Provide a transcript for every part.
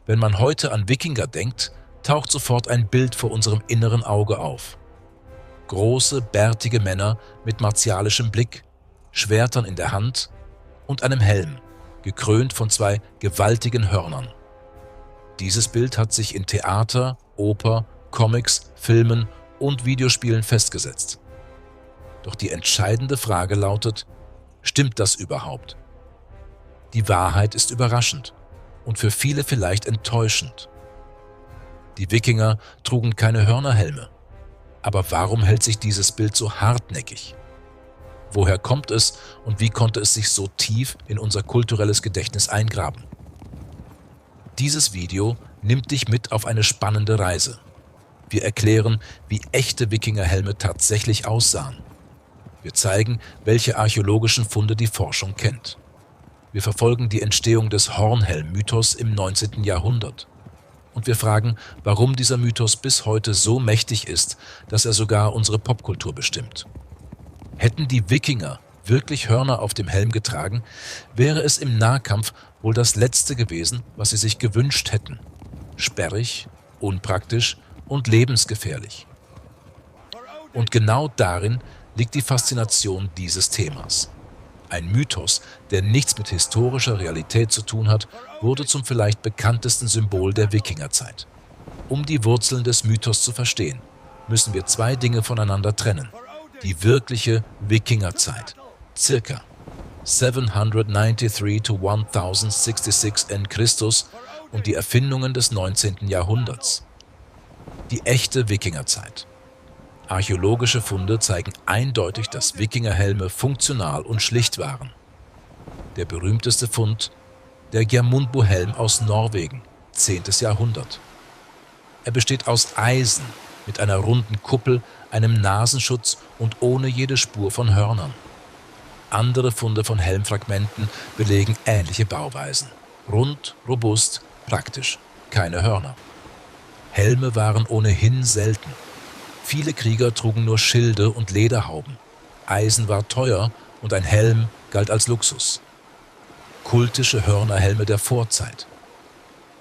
Wenn man heute an Wikinger denkt, taucht sofort ein Bild vor unserem inneren Auge auf. Große, bärtige Männer mit martialischem Blick, Schwertern in der Hand und einem Helm, gekrönt von zwei gewaltigen Hörnern. Dieses Bild hat sich in Theater, Oper, Comics, Filmen und Videospielen festgesetzt. Doch die entscheidende Frage lautet: Stimmt das überhaupt? Die Wahrheit ist überraschend und für viele vielleicht enttäuschend. Die Wikinger trugen keine Hörnerhelme. Aber warum hält sich dieses Bild so hartnäckig? Woher kommt es und wie konnte es sich so tief in unser kulturelles Gedächtnis eingraben? Dieses Video nimmt dich mit auf eine spannende Reise. Wir erklären, wie echte Wikingerhelme tatsächlich aussahen. Wir zeigen, welche archäologischen Funde die Forschung kennt. Wir verfolgen die Entstehung des Hornhelm-Mythos im 19. Jahrhundert. Und wir fragen, warum dieser Mythos bis heute so mächtig ist, dass er sogar unsere Popkultur bestimmt. Hätten die Wikinger wirklich Hörner auf dem Helm getragen, wäre es im Nahkampf wohl das Letzte gewesen, was sie sich gewünscht hätten. Sperrig, unpraktisch und lebensgefährlich. Und genau darin liegt die Faszination dieses Themas. Ein Mythos, der nichts mit historischer Realität zu tun hat, wurde zum vielleicht bekanntesten Symbol der Wikingerzeit. Um die Wurzeln des Mythos zu verstehen, müssen wir zwei Dinge voneinander trennen. Die wirkliche Wikingerzeit, circa 793 to 1066 n. Christus, und die Erfindungen des 19. Jahrhunderts. Die echte Wikingerzeit. Archäologische Funde zeigen eindeutig, dass Wikingerhelme funktional und schlicht waren. Der berühmteste Fund: der Geirmundbuhelm aus Norwegen, 10. Jahrhundert. Er besteht aus Eisen mit einer runden Kuppel, einem Nasenschutz und ohne jede Spur von Hörnern. Andere Funde von Helmfragmenten belegen ähnliche Bauweisen. Rund, robust, praktisch, keine Hörner. Helme waren ohnehin selten. Viele Krieger trugen nur Schilde und Lederhauben. Eisen war teuer und ein Helm galt als Luxus. Kultische Hörnerhelme der Vorzeit.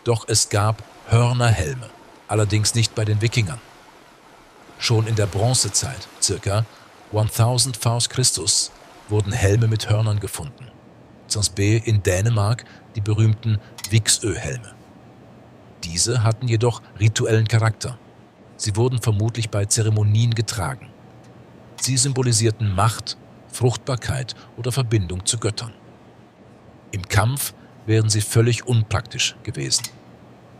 Doch es gab Hörnerhelme, allerdings nicht bei den Wikingern. Schon in der Bronzezeit, ca. 1000 v. Chr., wurden Helme mit Hörnern gefunden. Zum Beispiel in Dänemark die berühmten Viksø-Helme. Diese hatten jedoch rituellen Charakter. Sie wurden vermutlich bei Zeremonien getragen. Sie symbolisierten Macht, Fruchtbarkeit oder Verbindung zu Göttern. Im Kampf wären sie völlig unpraktisch gewesen.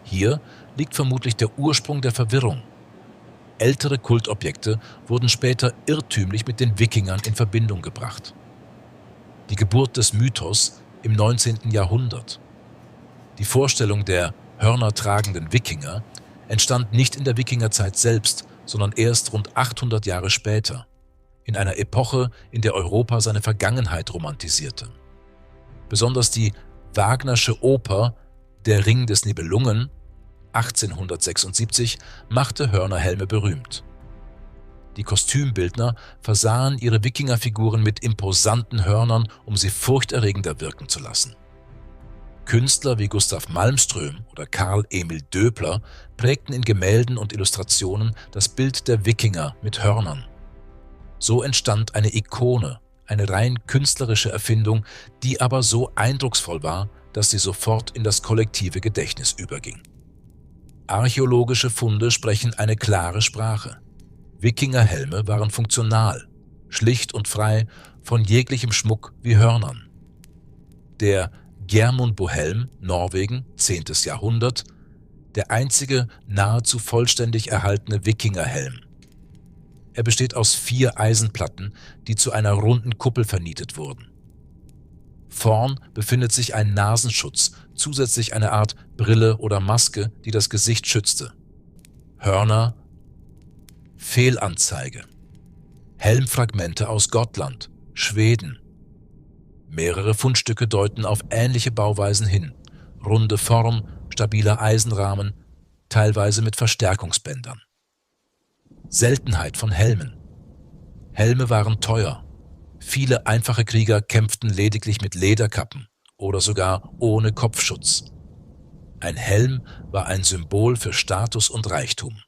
Hier liegt vermutlich der Ursprung der Verwirrung. Ältere Kultobjekte wurden später irrtümlich mit den Wikingern in Verbindung gebracht. Die Geburt des Mythos im 19. Jahrhundert. Die Vorstellung der hörnertragenden Wikinger entstand nicht in der Wikingerzeit selbst, sondern erst rund 800 Jahre später, in einer Epoche, in der Europa seine Vergangenheit romantisierte. Besonders die Wagnersche Oper Der Ring des Nibelungen 1876 machte Hörnerhelme berühmt. Die Kostümbildner versahen ihre Wikingerfiguren mit imposanten Hörnern, um sie furchterregender wirken zu lassen. Künstler wie Gustav Malmström oder Karl Emil Döbler prägten in Gemälden und Illustrationen das Bild der Wikinger mit Hörnern. So entstand eine Ikone, eine rein künstlerische Erfindung, die aber so eindrucksvoll war, dass sie sofort in das kollektive Gedächtnis überging. Archäologische Funde sprechen eine klare Sprache. Wikingerhelme waren funktional, schlicht und frei von jeglichem Schmuck wie Hörnern. Der Geirmundbuhelm, Norwegen, 10. Jahrhundert, der einzige nahezu vollständig erhaltene Wikingerhelm. Er besteht aus 4 Eisenplatten, die zu einer runden Kuppel vernietet wurden. Vorn befindet sich ein Nasenschutz, zusätzlich eine Art Brille oder Maske, die das Gesicht schützte. Hörner, Fehlanzeige. Helmfragmente aus Gottland, Schweden. Mehrere Fundstücke deuten auf ähnliche Bauweisen hin. Runde Form, stabiler Eisenrahmen, teilweise mit Verstärkungsbändern. Seltenheit von Helmen. Helme waren teuer. Viele einfache Krieger kämpften lediglich mit Lederkappen oder sogar ohne Kopfschutz. Ein Helm war ein Symbol für Status und Reichtum.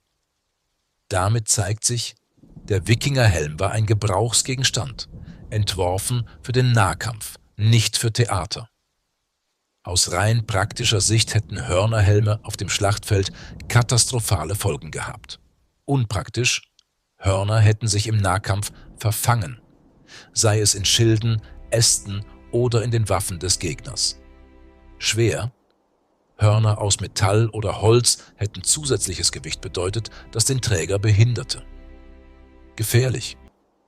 Damit zeigt sich, der Wikingerhelm war ein Gebrauchsgegenstand, entworfen für den Nahkampf, nicht für Theater. Aus rein praktischer Sicht hätten Hörnerhelme auf dem Schlachtfeld katastrophale Folgen gehabt. Unpraktisch: Hörner hätten sich im Nahkampf verfangen, sei es in Schilden, Ästen oder in den Waffen des Gegners. Schwer: Hörner aus Metall oder Holz hätten zusätzliches Gewicht bedeutet, das den Träger behinderte. Gefährlich: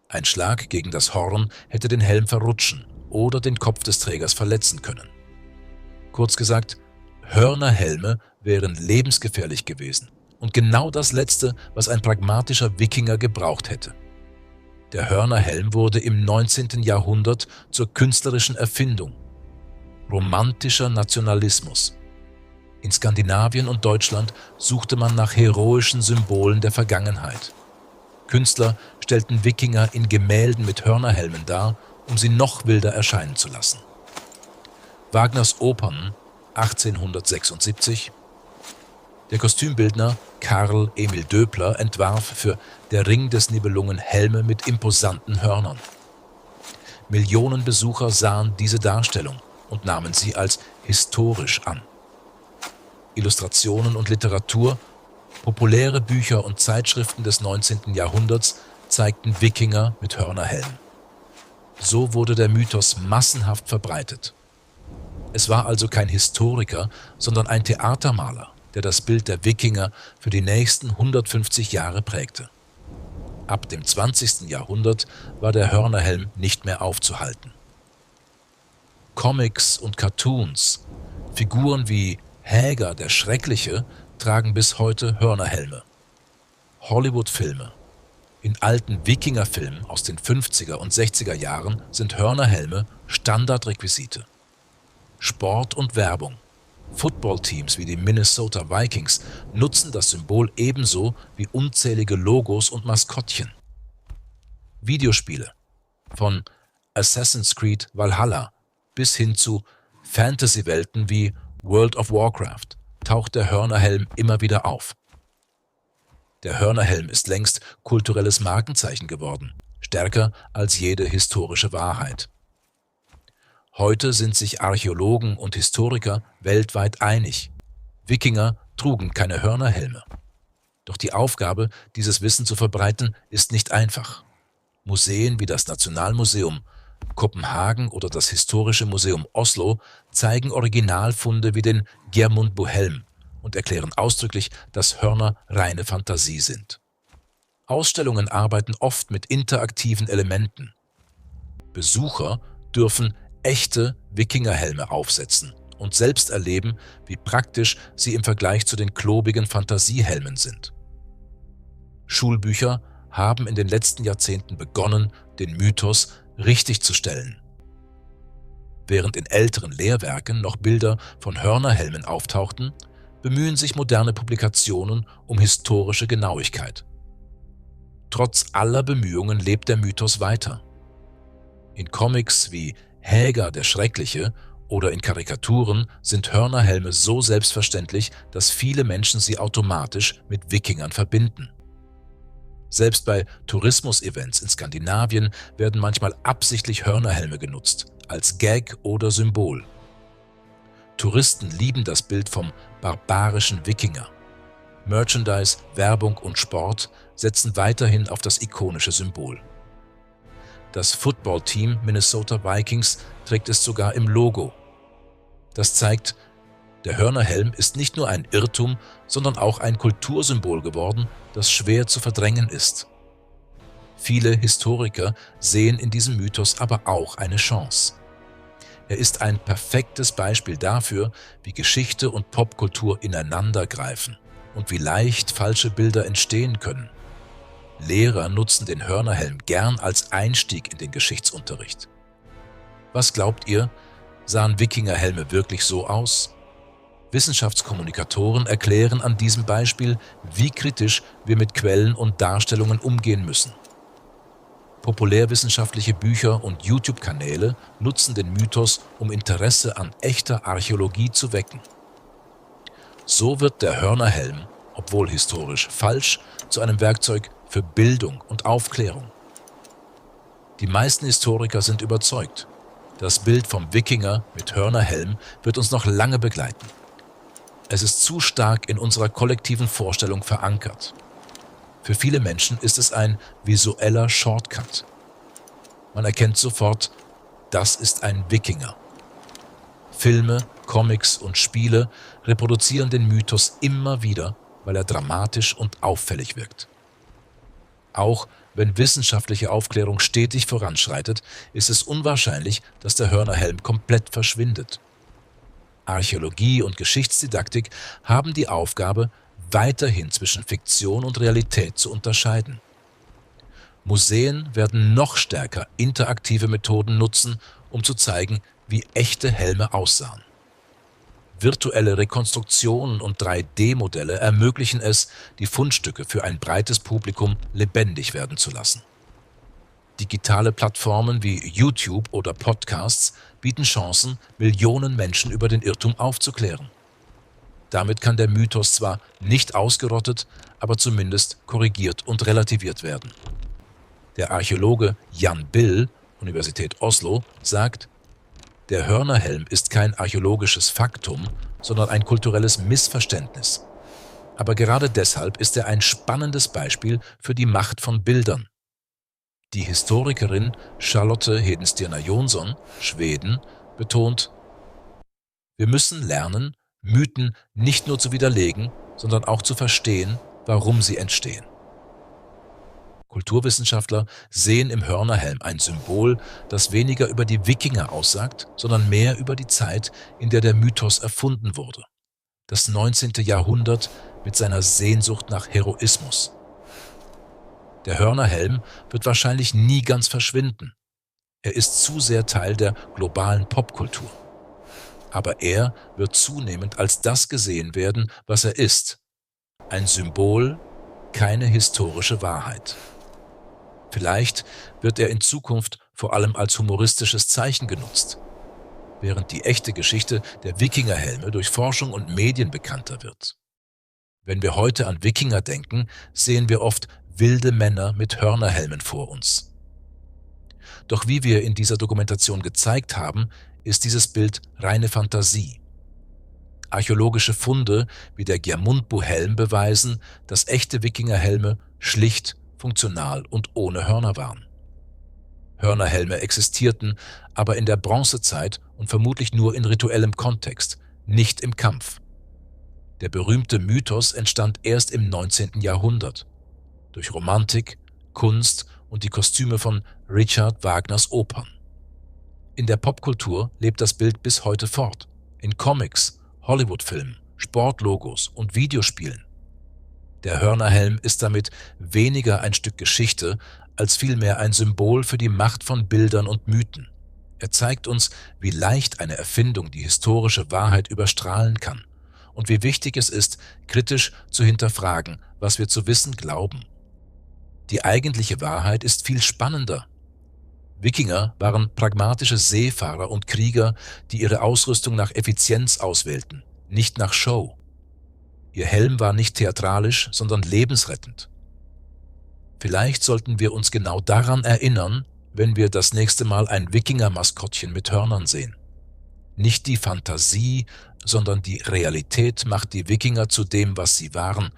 Ein Schlag gegen das Horn hätte den Helm verrutschen oder den Kopf des Trägers verletzen können. Kurz gesagt, Hörnerhelme wären lebensgefährlich gewesen und genau das Letzte, was ein pragmatischer Wikinger gebraucht hätte. Der Hörnerhelm wurde im 19. Jahrhundert zur künstlerischen Erfindung. Romantischer Nationalismus. In Skandinavien und Deutschland suchte man nach heroischen Symbolen der Vergangenheit. Künstler stellten Wikinger in Gemälden mit Hörnerhelmen dar, um sie noch wilder erscheinen zu lassen. Wagners Opern 1876. Der Kostümbildner Karl Emil Döpler entwarf für Der Ring des Nibelungen Helme mit imposanten Hörnern. Millionen Besucher sahen diese Darstellung und nahmen sie als historisch an. Illustrationen und Literatur, populäre Bücher und Zeitschriften des 19. Jahrhunderts zeigten Wikinger mit Hörnerhelmen. So wurde der Mythos massenhaft verbreitet. Es war also kein Historiker, sondern ein Theatermaler, der das Bild der Wikinger für die nächsten 150 Jahre prägte. Ab dem 20. Jahrhundert war der Hörnerhelm nicht mehr aufzuhalten. Comics und Cartoons, Figuren wie Häger der Schreckliche, tragen bis heute Hörnerhelme. Hollywood-Filme. In alten Wikingerfilmen aus den 50er und 60er Jahren sind Hörnerhelme Standardrequisite. Sport und Werbung. Footballteams wie die Minnesota Vikings nutzen das Symbol ebenso wie unzählige Logos und Maskottchen. Videospiele. Von Assassin's Creed Valhalla bis hin zu Fantasy-Welten wie World of Warcraft taucht der Hörnerhelm immer wieder auf. Der Hörnerhelm ist längst kulturelles Markenzeichen geworden, stärker als jede historische Wahrheit. Heute sind sich Archäologen und Historiker weltweit einig: Wikinger trugen keine Hörnerhelme. Doch die Aufgabe, dieses Wissen zu verbreiten, ist nicht einfach. Museen wie das Nationalmuseum Kopenhagen oder das Historische Museum Oslo zeigen Originalfunde wie den Geirmundbuhelm und erklären ausdrücklich, dass Hörner reine Fantasie sind. Ausstellungen arbeiten oft mit interaktiven Elementen. Besucher dürfen echte Wikingerhelme aufsetzen und selbst erleben, wie praktisch sie im Vergleich zu den klobigen Fantasiehelmen sind. Schulbücher haben in den letzten Jahrzehnten begonnen, den Mythos richtigzustellen. Während in älteren Lehrwerken noch Bilder von Hörnerhelmen auftauchten, bemühen sich moderne Publikationen um historische Genauigkeit. Trotz aller Bemühungen lebt der Mythos weiter. In Comics wie Häger der Schreckliche oder in Karikaturen sind Hörnerhelme so selbstverständlich, dass viele Menschen sie automatisch mit Wikingern verbinden. Selbst bei Tourismus-Events in Skandinavien werden manchmal absichtlich Hörnerhelme genutzt, als Gag oder Symbol. Touristen lieben das Bild vom barbarischen Wikinger. Merchandise, Werbung und Sport setzen weiterhin auf das ikonische Symbol. Das Footballteam Minnesota Vikings trägt es sogar im Logo. Das zeigt, der Hörnerhelm ist nicht nur ein Irrtum, sondern auch ein Kultursymbol geworden, das schwer zu verdrängen ist. Viele Historiker sehen in diesem Mythos aber auch eine Chance. Er ist ein perfektes Beispiel dafür, wie Geschichte und Popkultur ineinander greifen und wie leicht falsche Bilder entstehen können. Lehrer nutzen den Hörnerhelm gern als Einstieg in den Geschichtsunterricht. Was glaubt ihr, sahen Wikingerhelme wirklich so aus? Wissenschaftskommunikatoren erklären an diesem Beispiel, wie kritisch wir mit Quellen und Darstellungen umgehen müssen. Populärwissenschaftliche Bücher und YouTube-Kanäle nutzen den Mythos, um Interesse an echter Archäologie zu wecken. So wird der Hörnerhelm, obwohl historisch falsch, zu einem Werkzeug für Bildung und Aufklärung. Die meisten Historiker sind überzeugt, das Bild vom Wikinger mit Hörnerhelm wird uns noch lange begleiten. Es ist zu stark in unserer kollektiven Vorstellung verankert. Für viele Menschen ist es ein visueller Shortcut. Man erkennt sofort, das ist ein Wikinger. Filme, Comics und Spiele reproduzieren den Mythos immer wieder, weil er dramatisch und auffällig wirkt. Auch wenn wissenschaftliche Aufklärung stetig voranschreitet, ist es unwahrscheinlich, dass der Hörnerhelm komplett verschwindet. Archäologie und Geschichtsdidaktik haben die Aufgabe, weiterhin zwischen Fiktion und Realität zu unterscheiden. Museen werden noch stärker interaktive Methoden nutzen, um zu zeigen, wie echte Helme aussahen. Virtuelle Rekonstruktionen und 3D-Modelle ermöglichen es, die Fundstücke für ein breites Publikum lebendig werden zu lassen. Digitale Plattformen wie YouTube oder Podcasts bieten Chancen, Millionen Menschen über den Irrtum aufzuklären. Damit kann der Mythos zwar nicht ausgerottet, aber zumindest korrigiert und relativiert werden. Der Archäologe Jan Bill, Universität Oslo, sagt: Der Hörnerhelm ist kein archäologisches Faktum, sondern ein kulturelles Missverständnis. Aber gerade deshalb ist er ein spannendes Beispiel für die Macht von Bildern. Die Historikerin Charlotte Hedenstierna Jonsson, Schweden, betont: Wir müssen lernen, Mythen nicht nur zu widerlegen, sondern auch zu verstehen, warum sie entstehen. Kulturwissenschaftler sehen im Hörnerhelm ein Symbol, das weniger über die Wikinger aussagt, sondern mehr über die Zeit, in der der Mythos erfunden wurde. Das 19. Jahrhundert mit seiner Sehnsucht nach Heroismus. Der Hörnerhelm wird wahrscheinlich nie ganz verschwinden. Er ist zu sehr Teil der globalen Popkultur. Aber er wird zunehmend als das gesehen werden, was er ist. Ein Symbol, keine historische Wahrheit. Vielleicht wird er in Zukunft vor allem als humoristisches Zeichen genutzt, während die echte Geschichte der Wikingerhelme durch Forschung und Medien bekannter wird. Wenn wir heute an Wikinger denken, sehen wir oft wilde Männer mit Hörnerhelmen vor uns. Doch wie wir in dieser Dokumentation gezeigt haben, ist dieses Bild reine Fantasie. Archäologische Funde wie der Gjermundbu-Helm beweisen, dass echte Wikingerhelme schlicht, funktional und ohne Hörner waren. Hörnerhelme existierten aber in der Bronzezeit und vermutlich nur in rituellem Kontext, nicht im Kampf. Der berühmte Mythos entstand erst im 19. Jahrhundert. Durch Romantik, Kunst und die Kostüme von Richard Wagners Opern. In der Popkultur lebt das Bild bis heute fort. In Comics, Hollywood-Filmen, Sportlogos und Videospielen. Der Hörnerhelm ist damit weniger ein Stück Geschichte, als vielmehr ein Symbol für die Macht von Bildern und Mythen. Er zeigt uns, wie leicht eine Erfindung die historische Wahrheit überstrahlen kann und wie wichtig es ist, kritisch zu hinterfragen, was wir zu wissen glauben. Die eigentliche Wahrheit ist viel spannender. Wikinger waren pragmatische Seefahrer und Krieger, die ihre Ausrüstung nach Effizienz auswählten, nicht nach Show. Ihr Helm war nicht theatralisch, sondern lebensrettend. Vielleicht sollten wir uns genau daran erinnern, wenn wir das nächste Mal ein Wikinger-Maskottchen mit Hörnern sehen. Nicht die Fantasie, sondern die Realität macht die Wikinger zu dem, was sie waren,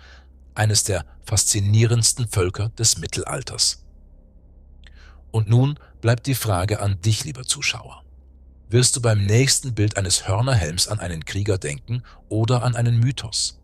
eines der faszinierendsten Völker des Mittelalters. Und nun bleibt die Frage an dich, lieber Zuschauer. Wirst du beim nächsten Bild eines Hörnerhelms an einen Krieger denken oder an einen Mythos?